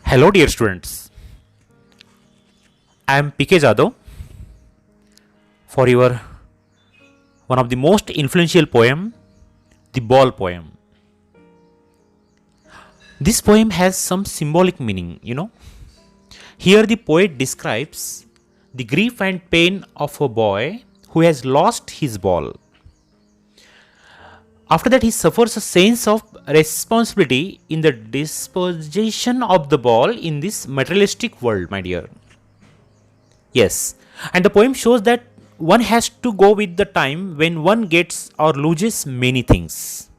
Hello, dear students. I am PK Jadhav for your one of the most influential poem, the Ball poem. This poem has some symbolic meaning. Here, the poet describes the grief and pain of a boy who has lost his ball. After that, he suffers a sense of responsibility in the disposition of the ball in this materialistic world, my dear. Yes, and the poem shows that one has to go with the time when one gets or loses many things.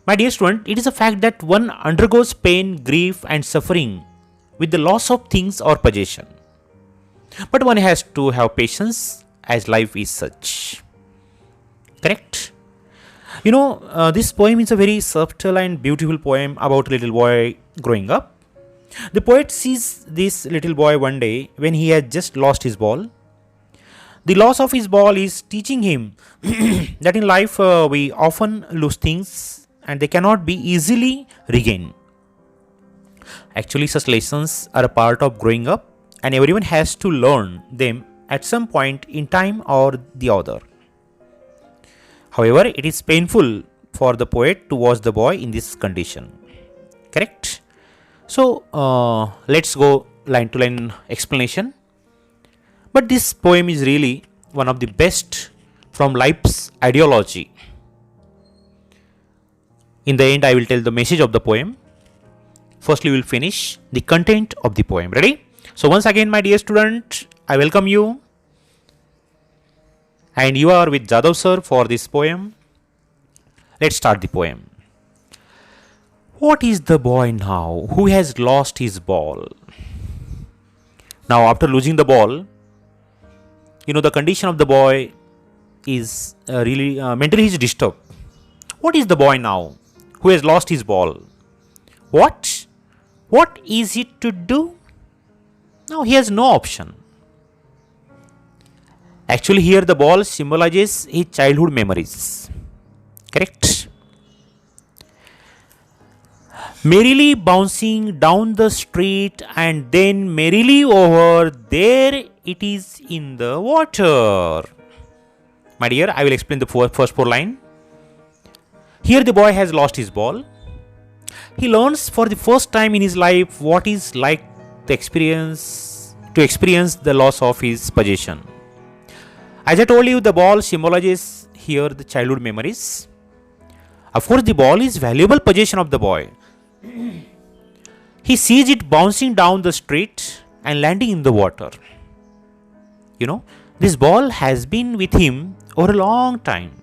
My dear student, it is a fact that one undergoes pain, grief, and suffering with the loss of things or possession. But one has to have patience as life is such. Correct? This poem is a very subtle and beautiful poem about a little boy growing up. The poet sees this little boy one day when he has just lost his ball. The loss of his ball is teaching him that in life we often lose things and they cannot be easily regained. Actually, such lessons are a part of growing up, and everyone has to learn them at some point in time or the other. However, it is painful for the poet to watch the boy in this condition. Correct? So, let's go line to line explanation. But this poem is really one of the best from life's ideology. In the end, I will tell the message of the poem. Firstly, we will finish the content of the poem. Ready? So, once again, my dear student, I welcome you. And you are with Jadhav sir for this poem. Let's start the poem. What is the boy now who has lost his ball? Now, after losing the ball, the condition of the boy is really mentally he's disturbed. What is the boy now who has lost his ball? What? What is it to do? Now he has no option. Actually, here the ball symbolizes his childhood memories. Correct? Merrily bouncing down the street and then merrily over, there it is in the water. My dear, I will explain the first four lines. Here the boy has lost his ball. He learns for the first time in his life what is like to experience the loss of his possession. As I told you, the ball symbolizes here the childhood memories. Of course, the ball is valuable possession of the boy. He sees it bouncing down the street and landing in the water. This ball has been with him over a long time.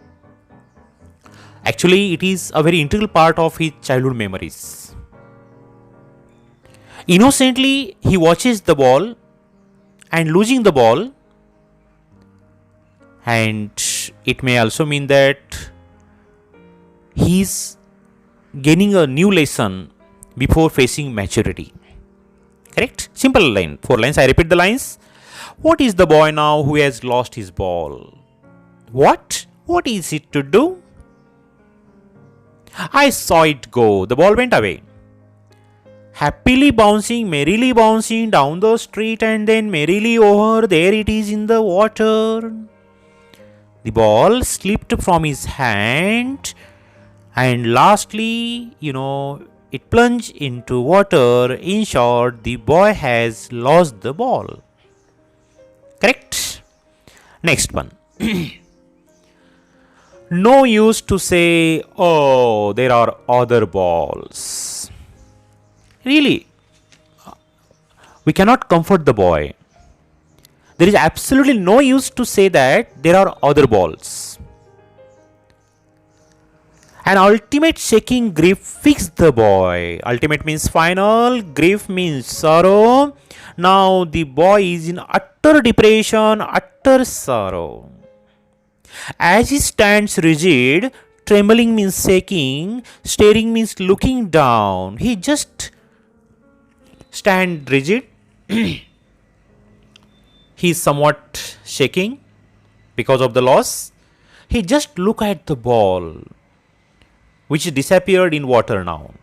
Actually, it is a very integral part of his childhood memories. Innocently, he watches the ball and losing the ball, and it may also mean that he is gaining a new lesson before facing maturity. Correct? Simple line. 4 lines. I repeat the lines. What is the boy now who has lost his ball? What? What is it to do? I saw it go. The ball went away. Happily bouncing, merrily bouncing down the street and then merrily over, there it is in the water. The ball slipped from his hand and lastly, it plunged into water. In short, the boy has lost the ball. Correct? Next one. No use to say, oh, there are other balls. Really, we cannot comfort the boy. There is absolutely no use to say that there are other balls. An ultimate shaking grief fixed the boy. Ultimate means final, grief means sorrow. Now the boy is in utter depression, utter sorrow. As he stands rigid, trembling means shaking, staring means looking down. He just stands rigid. He is somewhat shaking because of the loss. He just look at the ball, which disappeared in water now.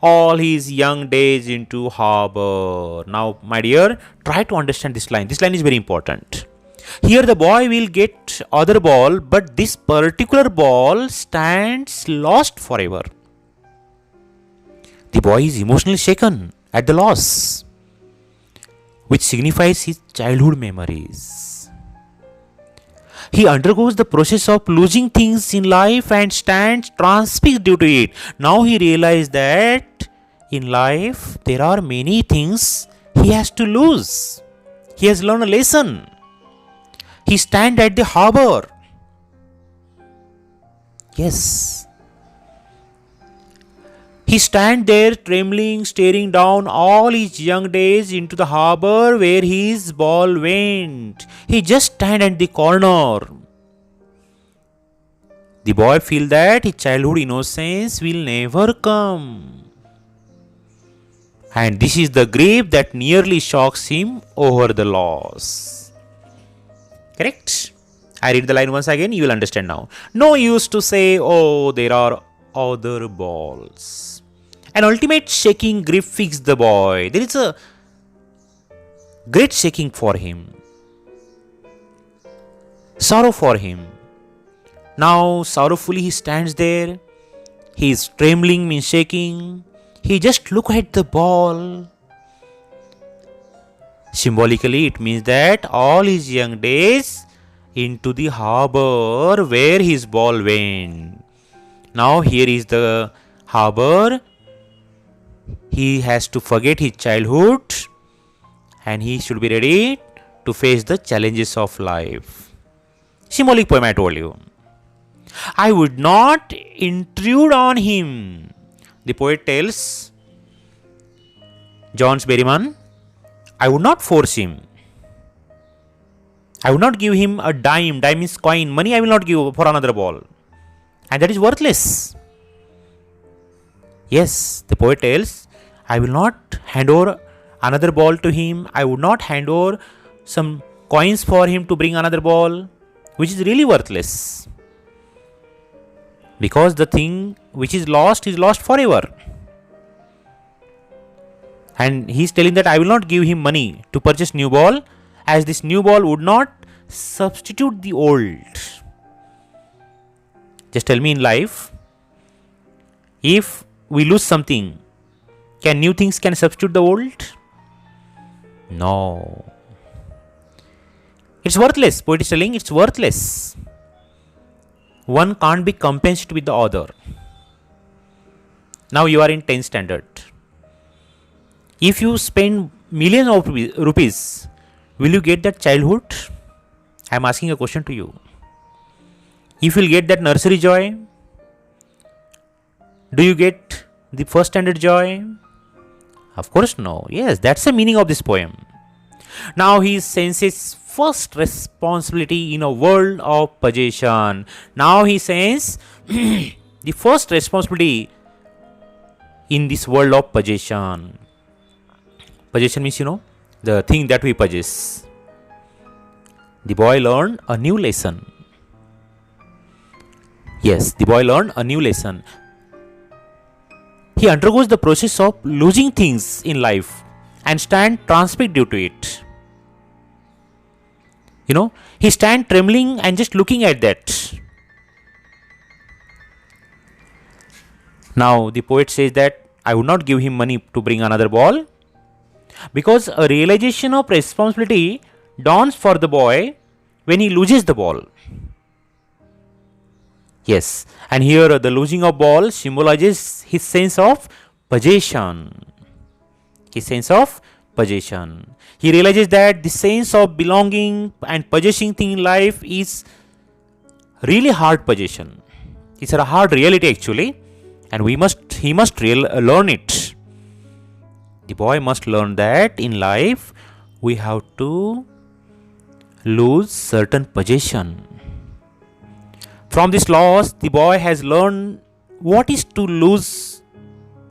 all his young days into harbor. Now, my dear, try to understand this line. This line is very important. Here the boy will get other ball, but this particular ball stands lost forever. The boy is emotionally shaken at the loss, which signifies his childhood memories. He undergoes the process of losing things in life and stands transfixed due to it. Now he realizes that in life there are many things he has to lose. He has learned a lesson. He stands at the harbor. Yes. He stands there trembling, staring down all his young days into the harbor where his ball went. He just stands at the corner. The boy feels that his childhood innocence will never come. And this is the grief that nearly shocks him over the loss. Correct? I read the line once again, you will understand now. No use to say, oh, there are other balls. An ultimate shaking grief fixed the boy. There is a great shaking for him. Sorrow for him. Now, sorrowfully he stands there. He is trembling, means shaking. He just look at the ball. Symbolically, it means that all his young days into the harbor where his ball went. Now, here is the harbor. He has to forget his childhood and he should be ready to face the challenges of life. Symbolic poem I told you. I would not intrude on him. The poet tells John Berryman, I would not force him. I would not give him a dime. Dime is coin. Money I will not give for another ball. And that is worthless. Yes, the poet tells, I will not hand over another ball to him. I would not hand over some coins for him to bring another ball, which is really worthless. Because the thing which is lost forever. And he is telling that I will not give him money to purchase new ball, as this new ball would not substitute the old. Just tell me, in life, if we lose something, can new things can substitute the old? No. It's worthless. Poet is telling it's worthless. One can't be compensated with the other. Now you are in 10th standard. If you spend millions of rupees, will you get that childhood? I am asking a question to you. If you will get that nursery joy, do you get the first standard joy? Of course no. Yes, that's the meaning of this poem. Now he senses first responsibility in a world of possession. Now he senses the first responsibility in this world of possession. Possession means, the thing that we possess. The boy learned a new lesson. Yes, the boy learned a new lesson. He undergoes the process of losing things in life and stand transfixed due to it. He stand trembling and just looking at that. Now the poet says that I would not give him money to bring another ball, because a realization of responsibility dawns for the boy when he loses the ball. Yes, and here the losing of ball symbolizes his sense of possession. His sense of possession. He realizes that the sense of belonging and possessing thing in life is really hard possession. It's a hard reality actually, and he must learn it. The boy must learn that in life we have to lose certain possession. From this loss, the boy has learned what is to lose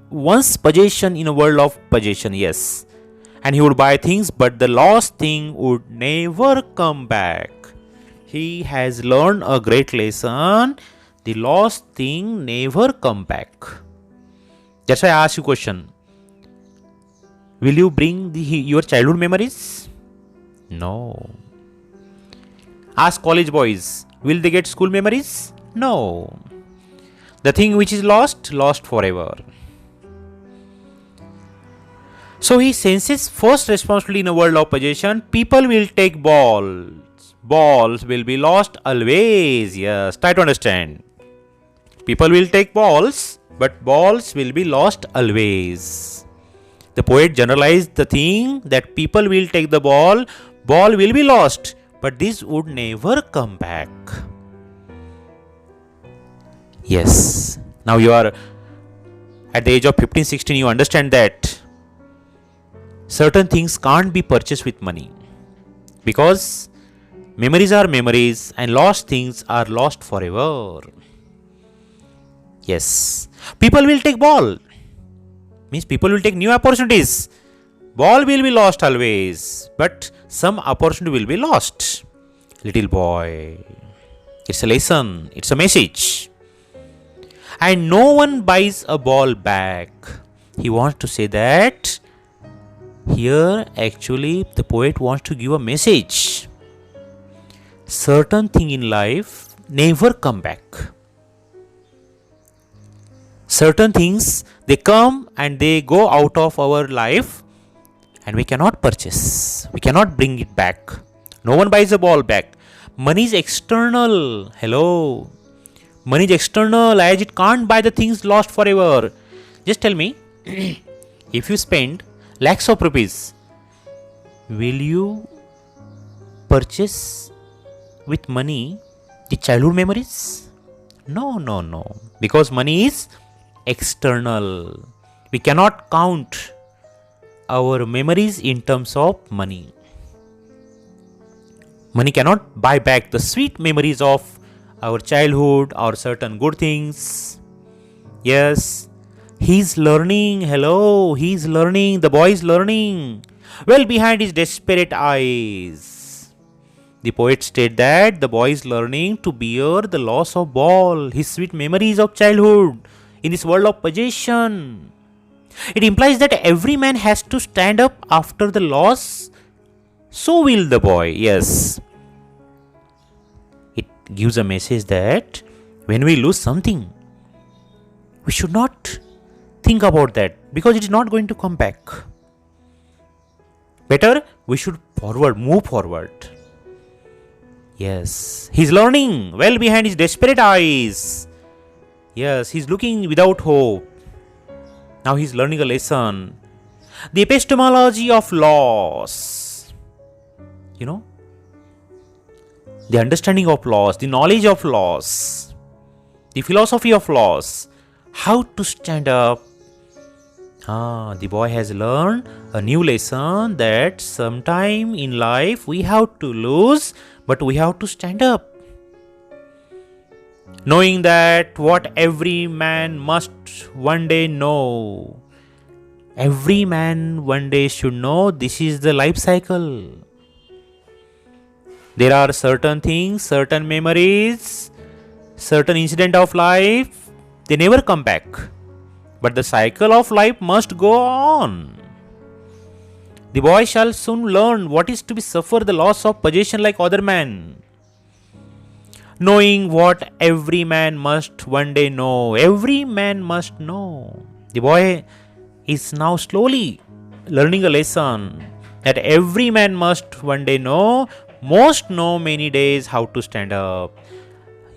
one's possession in a world of possession. Yes, and he would buy things, but the lost thing would never come back. He has learned a great lesson. The lost thing never come back. That's why I ask you question. Will you bring your childhood memories? No. Ask college boys. Will they get school memories? No. The thing which is lost, lost forever. So he senses first responsibility in a world of possession. People will take balls. Balls will be lost always. Yes, try to understand. People will take balls, but balls will be lost always. The poet generalized the thing that people will take the ball will be lost, but this would never come back. Yes. Now you are at the age of 15, 16, you understand that certain things can't be purchased with money. Because memories are memories and lost things are lost forever. Yes. People will take ball. Means people will take new opportunities. Ball will be lost always. But some opportunity will be lost. Little boy. It's a lesson. It's a message. And no one buys a ball back. He wants to say that here actually the poet wants to give a message. Certain thing in life never come back. Certain things, they come and they go out of our life and we cannot purchase. We cannot bring it back. No one buys a ball back. Money is external. Hello. Money is external as it can't buy the things lost forever. Just tell me, if you spend lakhs of rupees, will you purchase with money the childhood memories? No. Because money is external. We cannot count our memories in terms of money. Money cannot buy back the sweet memories of our childhood or certain good things. Yes, he's learning. Hello, he's learning. The boy is learning. Well behind his desperate eyes. The poet stated that the boy is learning to bear the loss of ball, his sweet memories of childhood in this world of possession. It implies that every man has to stand up after the loss. So will the boy. Yes. It gives a message that when we lose something, we should not think about that because it is not going to come back. Better, we should move forward. Yes, he's learning well behind his desperate eyes. Yes, he's looking without hope. Now he's learning a lesson. The epistemology of loss. You know, the understanding of loss, the knowledge of loss, the philosophy of loss, how to stand up. The boy has learned a new lesson that sometime in life we have to lose, but we have to stand up. Knowing that what every man must one day know. Every man one day should know this is the life cycle. There are certain things, certain memories, certain incident of life, they never come back. But the cycle of life must go on. The boy shall soon learn what is to be suffer the loss of possession like other men. Knowing what every man must one day know. Every man must know. The boy is now slowly learning a lesson that every man must one day know. Most know many days how to stand up.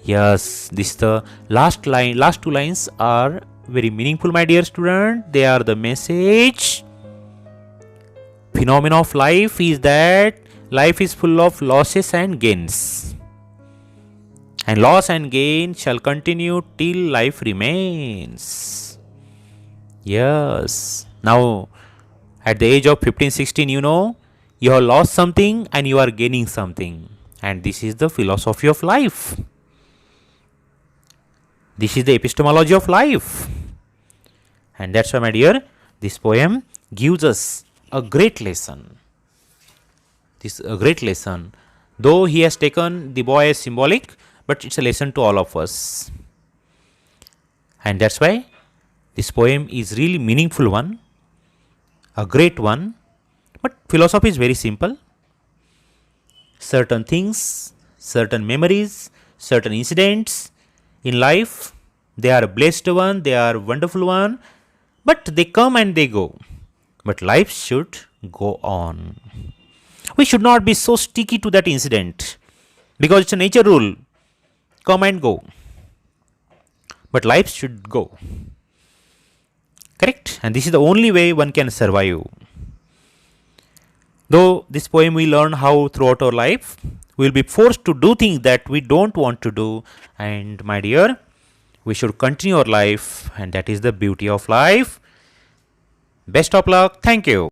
Yes, this is the last line. Last two lines are very meaningful, my dear student. They are the message. Phenomenon of life is that life is full of losses and gains. And loss and gain shall continue till life remains. Yes. Now, at the age of 15, 16, you know, you have lost something and you are gaining something. And this is the philosophy of life. This is the epistemology of life. And that's why, my dear, this poem gives us a great lesson. This is a great lesson. Though he has taken the boy as symbolic, but it's a lesson to all of us. And that's why This poem is really meaningful one, a great one, but philosophy is very simple. Certain things, certain memories, certain incidents in life, they are a blessed one, they are a wonderful one, but they come and they go. But life should go on. We should not be so sticky to that incident because it's a nature rule, come and go. But life should go. Correct? And this is the only way one can survive. Though this poem we learn how throughout our life we will be forced to do things that we don't want to do. And my dear, we should continue our life, and that is the beauty of life. Best of luck. Thank you.